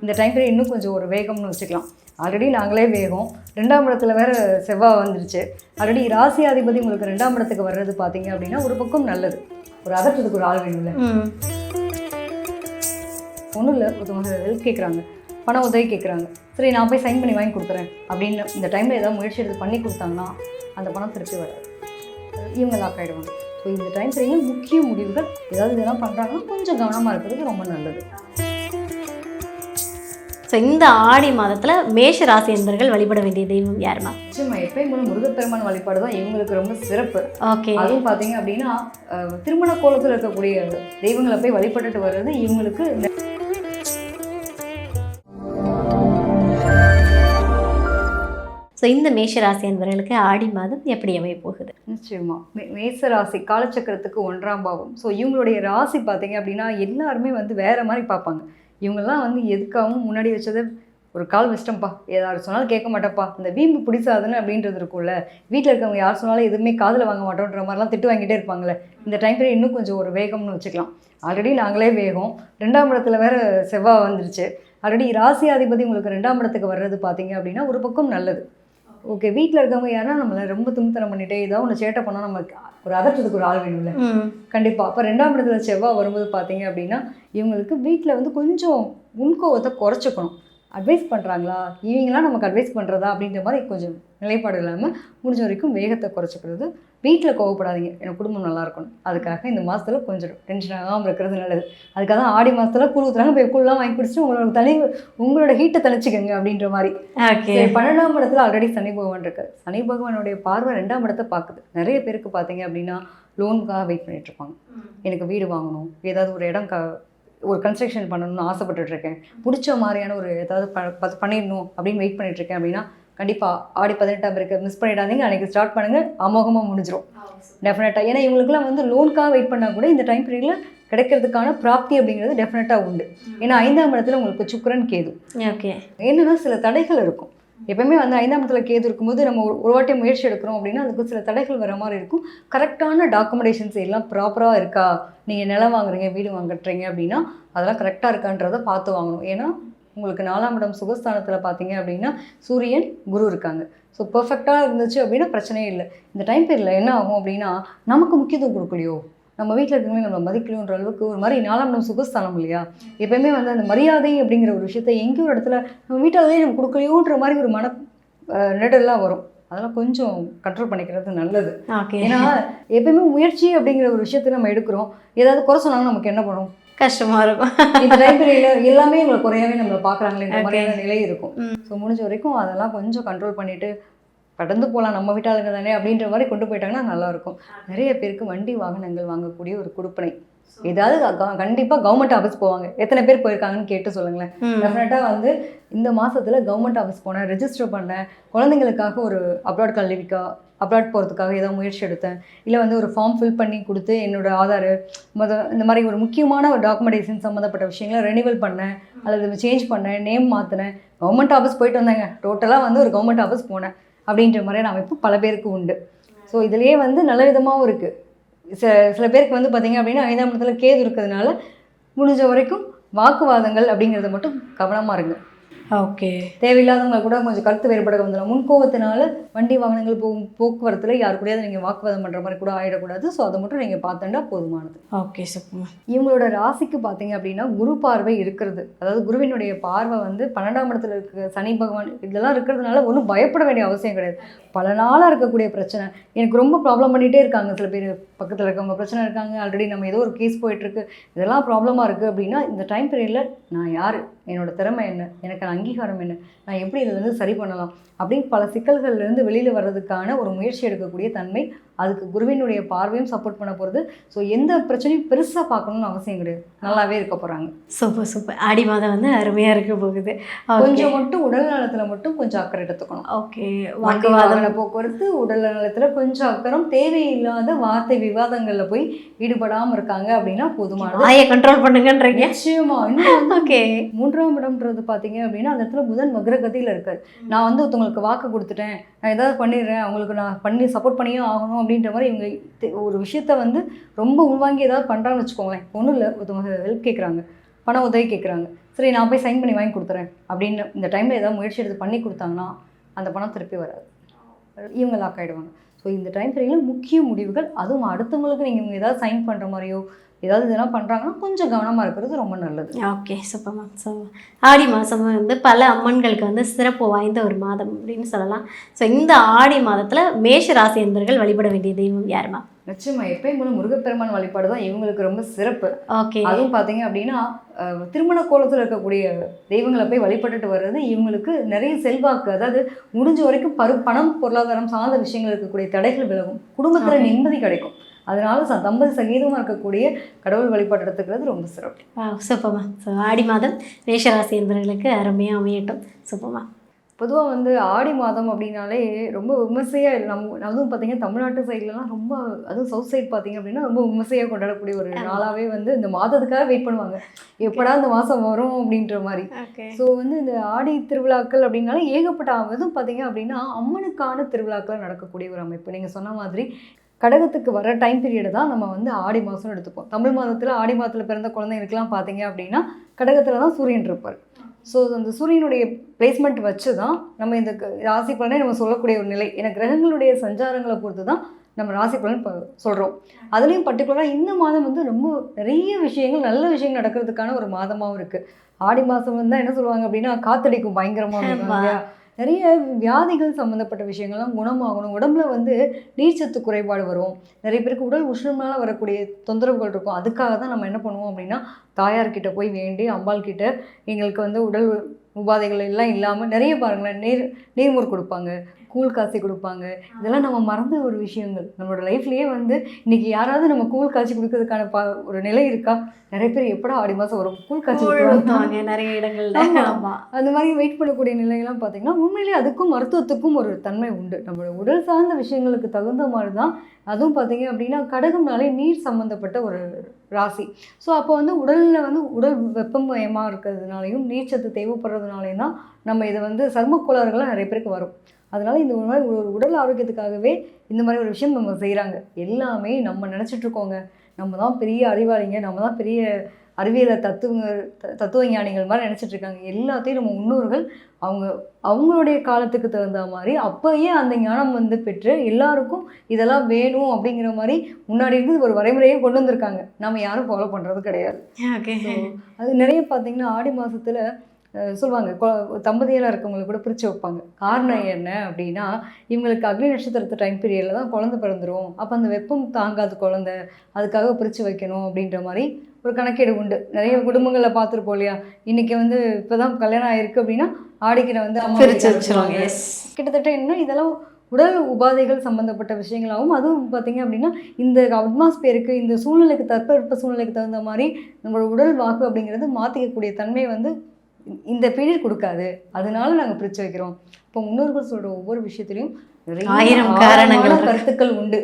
இந்த time period இன்னும் கொஞ்சம் ஒரு வேகம்னு வச்சுக்கலாம். ஆல்ரெடி நாங்களே வேகம், 2ஆம் இடத்துல வேறு செவ்வாய் வந்துருச்சு. ஆல்ரெடி ராசியாதிபதி உங்களுக்கு 2ஆம் இடத்துக்கு வர்றது பார்த்தீங்க அப்படின்னா ஒரு பக்கம் நல்லது. ஒரு அகற்றதுக்கு ஒரு ஆள் வேணும்ல. ஒன்றும் இல்லை, ஒருத்தவங்க ஹெல்ப் கேட்குறாங்க, பண உதவி கேட்குறாங்க, சரி நான் போய் சைன் பண்ணி வாங்கி கொடுக்குறேன் அப்படின்னு இந்த டைமில் ஏதாவது முயற்சி எடுத்து பண்ணி கொடுத்தாங்கன்னா அந்த பணம் திருப்பி வராது, இவங்க லாக் ஆகிடுவாங்க. ஸோ இந்த டைம் பீரியடில் முக்கிய முடிவுகள் ஏதாவது இதெல்லாம் பண்ணுறாங்கன்னா கொஞ்சம் கவனமாக இருக்கிறது ரொம்ப நல்லது. ஸோ இந்த ஆடி மாதத்தில் மேஷ ராசி என்பவர்கள் வழிபட வேண்டிய தெய்வம் யாருமா? நிச்சயமா எப்பயும் போல முருகப்பெருமான் வழிபாடு தான் இவங்களுக்கு ரொம்ப சிறப்பு. ஓகே. அதுவும் பார்த்தீங்க அப்படின்னா திருமண கோலத்தில் இருக்கக்கூடிய தெய்வங்களை போய் வழிபட்டுட்டு வர்றது இவங்களுக்கு. ஸோ இந்த மேஷராசி என்பவர்களுக்கு ஆடி மாதம் எப்படி அமைய போகுது? நிச்சயமா மேச ராசி காலச்சக்கரத்துக்கு 1ஆம் பாவம். ஸோ இவங்களுடைய ராசி பார்த்தீங்க அப்படின்னா எல்லாருமே வந்து வேறு மாதிரி பார்ப்பாங்க. இவங்கெல்லாம் வந்து எதுக்காகவும் முன்னாடி வச்சதை ஒரு கால் வச்சிட்டோம்ப்பா, ஏதாவது சொன்னாலும் கேட்க மாட்டேப்பா, இந்த வீம்பு பிடிச்சாதுன்னு அப்படின்றது இருக்கும்ல. வீட்டில் இருக்கவங்க யார் சொன்னாலும் எதுவுமே காதில் வாங்க மாட்டோன்ற மாதிரிலாம் திட்டு வாங்கிட்டே இருப்பாங்களே. இந்த டைம் பீரியட் இன்னும் கொஞ்சம் ஒரு வேகம்னு வச்சுக்கலாம். ஆல்ரெடி நாங்களே வேகம், 2ஆம் இடத்துல வேறு செவ்வாய் வந்துருச்சு. ஆல்ரெடி ராசியாதிபதி உங்களுக்கு 2ஆம் இடத்துக்கு வர்றது பார்த்தீங்க அப்படின்னா ஒரு பக்கம் நல்லது. ஓகே, வீட்டில் இருக்கவங்க யாரா நம்மளை ரொம்ப துணித்தனம் பண்ணிட்டே ஏதாவது ஒன்று சேட்டை பண்ணால் நம்ம ஒரு அகற்றதுக்கு ஒரு ஆள் வேணும்ல. கண்டிப்பாக. அப்போ 2ஆம் இடத்துல செவ்வாய் வரும்போது பார்த்தீங்க அப்படின்னா இவங்களுக்கு வீட்டில் வந்து கொஞ்சம் முன்கோவத்தை குறைச்சிக்கணும். அட்வைஸ் பண்ணுறாங்களா, இவங்களாம் நமக்கு அட்வைஸ் பண்ணுறதா அப்படின்ற மாதிரி கொஞ்சம் நிலைப்பாடு இல்லாமல் முடிஞ்ச வரைக்கும் வேகத்தை குறைச்சிக்கிறது. வீட்டில் கோவப்படாதீங்க, எனக்கு குடும்பம் நல்லா இருக்கணும். அதுக்காக இந்த மாதத்தில் கொஞ்சம் டென்ஷன் ஆகாமல் இருக்கிறது நல்லது. அதுக்காக தான் ஆடி மாதத்தில் கூழ் ஊற்றுறாங்க, போய் கூழ்லாம் வாங்கி குடிச்சிட்டு உங்களோட ஹீட்டை தணிச்சிக்கங்க அப்படின்ற மாதிரி. 12ஆம் இடத்துல ஆல்ரெடி சனி பகவான் இருக்கு. சனி பகவானுடைய பார்வை 2ஆம் இடத்தை பார்க்குது. நிறைய பேருக்கு பார்த்தீங்க அப்படின்னா லோனுக்காக வெயிட் பண்ணிட்டு இருப்பாங்க. எனக்கு வீடு வாங்கணும், ஏதாவது ஒரு இடம் ஒரு கன்ஸ்ட்ரக்ஷன் பண்ணணும்னு ஆசைப்பட்டுட்ருக்கேன், பிடிச்ச மாதிரியான ஒரு ஏதாவது பண்ணிடணும் அப்படின்னு வெயிட் பண்ணிட்டுருக்கேன் அப்படின்னா கண்டிப்பாக ஆடி 18ஆம் இருக்கு, மிஸ் பண்ணிடாதீங்க. அன்றைக்கி ஸ்டார்ட் பண்ணுங்கள், அமோகமாக முடிஞ்சிடும் டெஃபினட்டாக. ஏன்னா இவங்களுக்குலாம் வந்து லோனுக்காக வெயிட் பண்ணால் கூட இந்த டைம் பீரியடில் கிடைக்கிறதுக்கான பிராப்தி அப்படிங்கிறது டெஃபினட்டாக உண்டு. ஏன்னா 5ஆம் இடத்துல உங்களுக்கு சுக்கிரன் கேது. ஓகே. என்னென்னா சில தடைகள் இருக்கும். எப்பவுமே வந்து 5ஆம் இடத்துல கேது இருக்கும்போது நம்ம ஒரு வாட்டி முயற்சி எடுக்கிறோம் அப்படின்னா அதுக்கு சில தடைகள் வர மாதிரி இருக்கும். கரெக்டான டாக்குமெண்டேஷன்ஸ் எல்லாம் ப்ராப்பராக இருக்கா, நீங்கள் நிலம் வாங்குறீங்க, வீடு வாங்குறீங்க அப்படின்னா அதெல்லாம் கரெக்டாக இருக்கான்றதை பார்த்து வாங்கணும். ஏன்னா உங்களுக்கு 4ஆம் இடம் சுகஸ்தானத்தில் பார்த்தீங்க அப்படின்னா சூரியன் குரு இருக்காங்க. ஸோ பர்ஃபெக்டாக இருந்துச்சு அப்படின்னா பிரச்சனையே இல்லை. இந்த டைம் பீரியடில் என்ன ஆகும் அப்படின்னா நமக்கு முக்கியத்துவம் கொடுக்கலையோ, நம்ம வீட்டில் இருக்கவங்களே நம்ம மதிக்கணுன்ற அளவுக்கு ஒரு மாதிரி 4ஆம் இடம் சுகஸ்தானம் இல்லையா. எப்பயுமே வந்து அந்த மரியாதை அப்படிங்கிற ஒரு விஷயத்த எங்கேயும் ஒரு இடத்துல நம்ம வீட்டாலே நம்ம கொடுக்கலையோன்ற மாதிரி ஒரு நெடெல்லாம் வரும். அதெல்லாம் கொஞ்சம் கண்ட்ரோல் பண்ணிக்கிறது நல்லது. ஏன்னா எப்பயுமே முயற்சி அப்படிங்கிற ஒரு விஷயத்த நம்ம எடுக்கிறோம், ஏதாவது குறை சொன்னாலும் நமக்கு என்ன பண்ணும், கஷ்டமாக இருக்கும். இந்த டைம் பீரியடில் எல்லாமே உங்களை குறையாவே நம்மளை பார்க்குறாங்களேன்ற மாதிரியான நிலை இருக்கும். ஸோ முடிஞ்ச வரைக்கும் அதெல்லாம் கொஞ்சம் கண்ட்ரோல் பண்ணிவிட்டு கடந்து போகலாம், நம்ம வீட்டாளுங்க தானே அப்படின்ற மாதிரி கொண்டு போயிட்டாங்கன்னா நல்லாயிருக்கும். நிறைய பேருக்கு வண்டி வாகனங்கள் வாங்கக்கூடிய ஒரு கொடுப்பனை, ஏதாவது கண்டிப்பாக கவர்மெண்ட் ஆஃபீஸ் போவாங்க. எத்தனை பேர் போயிருக்காங்கன்னு கேட்டு சொல்லுங்களேன். டெஃபினட்டாக வந்து இந்த மாதத்தில் கவர்மெண்ட் ஆஃபீஸ் போனேன், ரெஜிஸ்டர் பண்ணேன், குழந்தைங்களுக்காக ஒரு அப்ராட் கல்விக்கா அப்ராட் போகிறதுக்காக ஏதாவது முயற்சி எடுத்தேன், இல்லை வந்து ஒரு ஃபார்ம் ஃபில் பண்ணி கொடுத்து என்னோடய ஆதார் இந்த மாதிரி ஒரு முக்கியமான ஒரு டாக்குமெண்டேஷன் சம்மந்தப்பட்ட விஷயங்களை ரெனிவல் பண்ணேன், அல்லது சேஞ்ச் பண்ணேன், நேம் மாற்றினேன், கவர்மெண்ட் ஆஃபீஸ் போயிட்டு வந்தேங்க. டோட்டலாக வந்து ஒரு கவர்மெண்ட் ஆஃபீஸ் போனேன் அப்படின்ற மாதிரியான அமைப்பு பல பேருக்கு உண்டு. ஸோ இதுலேயே வந்து நல்ல விதமாகவும் இருக்குது. சில பேருக்கு வந்து பார்த்திங்க அப்படின்னா 5ஆம் இடத்துல கேது இருக்கிறதுனால முடிஞ்ச வரைக்கும் வாக்குவாதங்கள் அப்படிங்கிறத மட்டும் கவனமாக இருங்க. ஓகே. தேவையில்லாதவங்க கூட கொஞ்சம் கருத்து வேறுபட வந்துடும். முன்கோவத்தினால வண்டி வாகனங்கள் போக்குவரத்தில் யாரு கூடயாவது நீங்கள் வாக்குவாதம் பண்ணுற மாதிரி கூட ஆகிடக்கூடாது. ஸோ அதை மட்டும் நீங்கள் பார்த்துட்டா போதுமானது. Okay super. இவங்களோட ராசிக்கு பார்த்தீங்க அப்படின்னா குரு பார்வை இருக்கிறது, அதாவது குருவினுடைய பார்வை வந்து 12ஆம் இடத்துல இருக்க சனி பகவான் இதெல்லாம் இருக்கிறதுனால ஒன்றும் பயப்பட வேண்டிய அவசியம் கிடையாது. பல நாளாக இருக்கக்கூடிய பிரச்சனை, எனக்கு ரொம்ப ப்ராப்ளம் பண்ணிகிட்டே இருக்காங்க, சில பேர் பக்கத்தில் இருக்கவங்க பிரச்சனை இருக்காங்க, ஆல்ரெடி நம்ம ஏதோ ஒரு கேஸ் போயிட்டுருக்கு, இதெல்லாம் ப்ராப்ளமாக இருக்குது அப்படின்னா இந்த டைம் பீரியடில் நான் யார், என்னோடய திறமை என்ன, எனக்கு அங்கீகாரம் என்ன, நான் எப்படி இதிலேருந்து சரி பண்ணலாம் அப்படின்னு பல சிக்கல்கள்லேருந்து வெளியில் வர்றதுக்கான ஒரு முயற்சி எடுக்கக்கூடிய தன்மை அதுக்கு குருவினுடைய பார்வையும் சப்போர்ட் பண்ண போகிறது. ஸோ எந்த பிரச்சனையும் பெருசாக பார்க்கணும்னு அவசியம் கிடையாது, நல்லாவே இருக்க போகிறாங்க. Super super. ஆடி மாதம் வந்து அருமையாக இருக்க போகுது. கொஞ்சம் மட்டும் உடல் நலத்தில் மட்டும் கொஞ்சம் அக்கறை எடுத்துக்கணும். ஓகே. வாகன போக்குவரத்து, உடல் நலத்தில் கொஞ்சம் அக்கறம், தேவையில்லாத வார்த்தை விவாதங்களில் போய் ஈடுபடாமல் இருக்காங்க அப்படின்னா போதுமானது. வாயை கண்ட்ரோல் பண்ணுங்கன்றீங்க. நிச்சயமா. இன்னும் ஓகே 3ஆம் இடம்ன்றது பார்த்தீங்க அப்படின்னா அந்த இடத்துல புதன் வக்ரகதியில் இருக்காரு. நான் வந்து ஒருத்தவங்களுக்கு வாக்கு கொடுத்துட்டேன், நான் ஏதாவது பண்ணிடுறேன், அவங்களுக்கு நான் பண்ணி சப்போர்ட் பண்ணியும் ஆகணும் அப்படின்ற மாதிரி இவங்க ஒரு விஷயத்த வந்து ரொம்ப உள்வாங்கி ஏதாவது பண்ணுறான்னு வச்சுக்கோங்களேன். ஒன்றும் இல்லை, ஒருத்தவங்க ஹெல்ப் கேட்குறாங்க, பண உதவி கேட்குறாங்க, சரி நான் போய் சைன் பண்ணி வாங்கி கொடுத்துறேன் அப்படின்னு இந்த டைமில் ஏதாவது முயற்சி எடுத்து பண்ணி கொடுத்தாங்கன்னா அந்த பணம் திருப்பி வராது, இவங்க லாக் ஆகிடுவாங்க. ஸோ இந்த டைம் பீரியடில் முக்கிய முடிவுகள், அதுவும் அடுத்தவங்களுக்கு நீங்கள் இவங்க ஏதாவது சைன் பண்ணுற மாதிரியோ ஏதாவது இதெல்லாம் பண்ணுறாங்கன்னா கொஞ்சம் கவனமாக இருக்கிறது ரொம்ப நல்லது. Okay, super ma'am. ஸோ ஆடி மாதம் வந்து பல அம்மன்களுக்கு வந்து சிறப்பு வாய்ந்த ஒரு மாதம் அப்படின்னு சொல்லலாம். ஸோ இந்த ஆடி மாதத்தில் மேஷ ராசி என்பர்கள் வழிபட வேண்டிய தெய்வம் யார் மேம்? நிச்சயமா எப்பயும் போல முருகப்பெருமான் வழிபாடு தான் இவங்களுக்கு ரொம்ப சிறப்பு. ஓகே. அதுவும் பார்த்தீங்க அப்படின்னா திருமண கோலத்தில் இருக்கக்கூடிய தெய்வங்களை போய் வழிபட்டுட்டு வர்றது இவங்களுக்கு நிறைய செல்வாக்கு, அதாவது முடிஞ்ச வரைக்கும் பணம் பொருளாதாரம் சார்ந்த விஷயங்கள் இருக்கக்கூடிய தடைகள் விலகும், குடும்பத்தில் நிம்மதி கிடைக்கும். அதனால தம்பதி சங்கீதமாக இருக்கக்கூடிய கடவுள் வழிபாடு எடுத்துக்கிறது ரொம்ப சிறப்பு. Super ma'am. ஸோ ஆடி மாதம் மேஷராசி என்பவர்களுக்கு அருமையாக அமையட்டும். Super ma'am. பொதுவாக வந்து ஆடி மாதம் அப்படின்னாலே ரொம்ப விமர்சையாக அதுவும் பார்த்தீங்கன்னா தமிழ்நாட்டு சைட்லலாம் ரொம்ப, அதுவும் சவுத் சைட் பார்த்தீங்க அப்படின்னா ரொம்ப விமர்சையாக கொண்டாடக்கூடிய ஒரு நாளாகவே வந்து இந்த மாதத்துக்காக வெயிட் பண்ணுவாங்க, எப்படா இந்த மாதம் வரும் அப்படின்ற மாதிரி. ஸோ வந்து இந்த ஆடி திருவிழாக்கள் அப்படின்னாலே ஏகப்பட்ட, அதுவும் பார்த்தீங்க அப்படின்னா அம்மனுக்கான திருவிழாக்கள் நடக்கக்கூடிய ஒரு அமைப்பு. நீங்கள் சொன்ன மாதிரி கடகத்துக்கு வர டைம் பீரியடு தான் நம்ம வந்து ஆடி மாதம்னு எடுத்துப்போம். தமிழ் மாதத்தில் ஆடி மாதத்தில் பிறந்த குழந்தைங்களுக்குலாம் பார்த்தீங்க அப்படின்னா கடகத்தில் தான் சூரியன் இருப்பார். ஸோ அந்த சூரியனுடைய பிளேஸ்மெண்ட் வச்சு தான் நம்ம இந்த ராசி பலனை நம்ம சொல்லக்கூடிய ஒரு நிலை. ஏன்னா கிரகங்களுடைய சஞ்சாரங்களை பொறுத்து தான் நம்ம ராசி பலன் சொல்கிறோம். அதுலேயும் பர்டிகுலராக இந்த மாதம் வந்து ரொம்ப நிறைய விஷயங்கள், நல்ல விஷயங்கள் நடக்கிறதுக்கான ஒரு மாதமாகவும் இருக்குது. ஆடி மாதம் வந்து என்ன சொல்லுவாங்க அப்படின்னா காத்தடிக்கும் பயங்கரமாக இல்லையா, நிறைய வியாதிகள் சம்மந்தப்பட்ட விஷயங்கள்லாம் குணமாகணும், உடம்புல வந்து நீர்ச்சத்து குறைபாடு வரும், நிறைய பேருக்கு உடல் உஷ்ணம்னால வரக்கூடிய தொந்தரவுகள் இருக்கும். அதுக்காக தான் நம்ம என்ன பண்ணுவோம் அப்படின்னா தாயார்கிட்ட போய் வேண்டி அம்பாள் கிட்ட எங்களுக்கு வந்து உடல் உபாதைகள் எல்லாம் இல்லாமல் நிறைய பாருங்களேன் நீர்மோர் கொடுப்பாங்க, கூழ் காய்ச்சி கொடுப்பாங்க. இதெல்லாம் நம்ம மறந்த ஒரு விஷயங்கள். நம்மளோட லைஃப்லேயே வந்து இன்றைக்கி யாராவது நம்ம கூழ் காய்ச்சி கொடுக்கறதுக்கான ஒரு நிலை இருக்கா? நிறைய பேர் எப்படா ஆடி மாதம் வரும் கூழ் காய்ச்சி கொடுப்பாங்க நிறைய இடங்கள்ல. அந்த மாதிரி வெயிட் பண்ணக்கூடிய நிலையெல்லாம் பார்த்தீங்கன்னா உண்மையிலேயே அதுக்கும் மருத்துவத்துக்கும் ஒரு தன்மை உண்டு. நம்மளோட உடல் சார்ந்த விஷயங்களுக்கு தகுந்த மாதிரி தான். அதுவும் பார்த்தீங்க அப்படின்னா கடகம்னாலே நீர் சம்மந்தப்பட்ட ஒரு ராசி. ஸோ அப்போ வந்து உடலில் வந்து உடல் வெப்பமயமாக இருக்கிறதுனாலையும் நீர்ச்சத்து தேவைப்படுறதுனாலையும் தான் நம்ம இதை வந்து சர்ம கோளாறுகள்லாம் நிறைய பேருக்கு வரும். அதனால இந்த மாதிரி ஒரு உடல் ஆரோக்கியத்துக்காகவே இந்த மாதிரி ஒரு விஷயம் நம்ம செய்கிறாங்க. எல்லாமே நம்ம நினச்சிட்ருக்கோங்க நம்ம தான் பெரிய அறிவாளிங்க, நம்ம தான் பெரிய அறிவியலை தத்துவ ஞானிகள் மாதிரி நினச்சிட்ருக்காங்க. எல்லாத்தையும் நம்ம முன்னோர்கள் அவங்களுடைய காலத்துக்கு தகுந்த மாதிரி அப்போயே அந்த ஞானம் வந்து பெற்று எல்லாருக்கும் இதெல்லாம் வேணும் அப்படிங்கிற மாதிரி முன்னாடி இருந்து ஒரு வரைமுறையே கொண்டு வந்திருக்காங்க. நம்ம யாரும் ஃபாலோ பண்ணுறது கிடையாது. அது நிறைய பார்த்திங்கன்னா ஆடி மாதத்தில் சொல்லுவாங்க தம்பதியெல்லாம் இருக்கவங்களை கூட பிரித்து வைப்பாங்க. காரணம் என்ன அப்படின்னா இவங்களுக்கு அக்னி நட்சத்திரத்து டைம் பீரியடில் தான் குழந்தை பிறந்துடும், அப்போ அந்த வெப்பம் தாங்காது குழந்தை, அதுக்காக பிரித்து வைக்கணும் அப்படின்ற மாதிரி ஒரு கணக்கீடு உண்டு. நிறைய குடும்பங்களில் பார்த்துருப்போம் இல்லையா, இன்றைக்கி வந்து இப்போ தான் கல்யாணம் ஆகிருக்கு அப்படின்னா ஆடிக்கிற வந்து அம்மா பிரித்து வச்சுருவாங்க. கிட்டத்தட்ட என்ன இதெல்லாம் உடல் உபாதைகள் சம்மந்தப்பட்ட விஷயங்களாகவும், அதுவும் பார்த்திங்க அப்படின்னா இந்த அட்மாஸ்பியருக்கு இந்த சூழ்நிலைக்கு தட்பவெப்ப சூழ்நிலைக்கு தகுந்த மாதிரி நம்மளோட உடல் வாக்கு அப்படிங்கிறது மாற்றிக்கக்கூடிய தன்மை வந்து இந்த பீரியட் கொடுக்காது, அதனால நாங்கள் பிரித்து வைக்கிறோம். இப்போ முன்னோர்கள் சொல்கிற ஒவ்வொரு விஷயத்துலையும் நிறைய 1000 கருத்துக்கள் உண்டு.